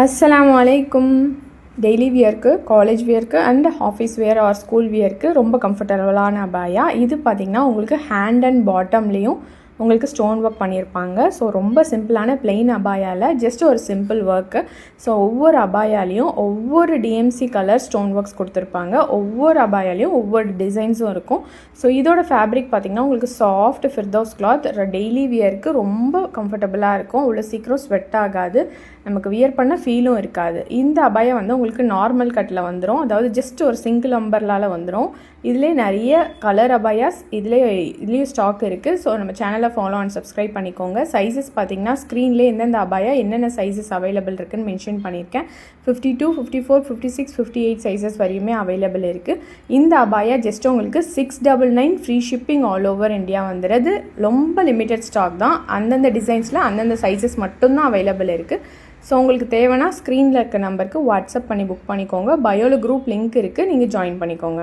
அஸ்ஸலாமு அலைக்கும். டெய்லி வியர்க்கு, காலேஜ் வியர்க்கு and office wear or school வியர்க்கு ரொம்ப கம்ஃபர்டபுளான அபாயா. இது பார்த்திங்கன்னா உங்களுக்கு ஹேண்ட் அண்ட் பாட்டம்லேயும் உங்களுக்கு ஸ்டோன் ஒர்க் பண்ணியிருப்பாங்க. ஸோ ரொம்ப சிம்பிளான பிளெயின் அபாயாவில் ஜஸ்ட் ஒரு சிம்பிள் ஒர்க்கு. ஸோ ஒவ்வொரு அபாயாலையும் ஒவ்வொரு டிஎம்சி கலர் ஸ்டோன் ஒர்க்ஸ் கொடுத்துருப்பாங்க. ஒவ்வொரு அபாயாலையும் ஒவ்வொரு டிசைன்ஸும் இருக்கும். ஸோ இதோட ஃபேப்ரிக் பார்த்திங்கன்னா உங்களுக்கு சாஃப்ட் ஃபிர்தௌஸ் கிளாத். டெய்லி வியருக்கு ரொம்ப கம்ஃபர்டபுளாக இருக்கும். அவ்வளோ சீக்கிரம் ஸ்வெட் ஆகாது, நமக்கு வியர் பண்ண ஃபீலும் இருக்காது. இந்த அபாயம் வந்து உங்களுக்கு நார்மல் கட்டில் வந்துடும், அதாவது ஜஸ்ட் ஒரு சிங்கிள் அம்பர்லால் வந்துடும். இதிலே நிறைய கலர் அபாயாஸ் இதுலேயும் ஸ்டாக் இருக்குது. ஸோ நம்ம சேனலை ஃபாலோ அண்ட் சப்ஸ்கிரைப் பண்ணிக்கோங்க. சைஸஸ் பார்த்திங்கன்னா ஸ்க்ரீன்லேயே எந்தெந்த அபாயா என்னென்ன சைஸஸ் அவைலபிள் இருக்குதுன்னு மென்ஷன் பண்ணியிருக்கேன். 52, 54, 56, 58 சைஸஸ் வரையுமே அவைலபிள் இருக்குது. இந்த அபாயா ஜஸ்ட் உங்களுக்கு 699 free shipping all over India வந்துடுது. ரொம்ப லிமிட்டட் ஸ்டாக் தான். அந்தந்த டிசைன்ஸில் அந்தந்த சைஸஸ் மட்டும்தான் அவைலபிள் இருக்குது. ஸோ உங்களுக்கு தேவைன்னா ஸ்க்ரீனில் இருக்க நம்பருக்கு வாட்ஸ்அப் பண்ணி புக் பண்ணிக்கோங்க. பயோல குரூப் லிங்க் இருக்குது, நீங்கள் ஜாயின் பண்ணிக்கோங்க.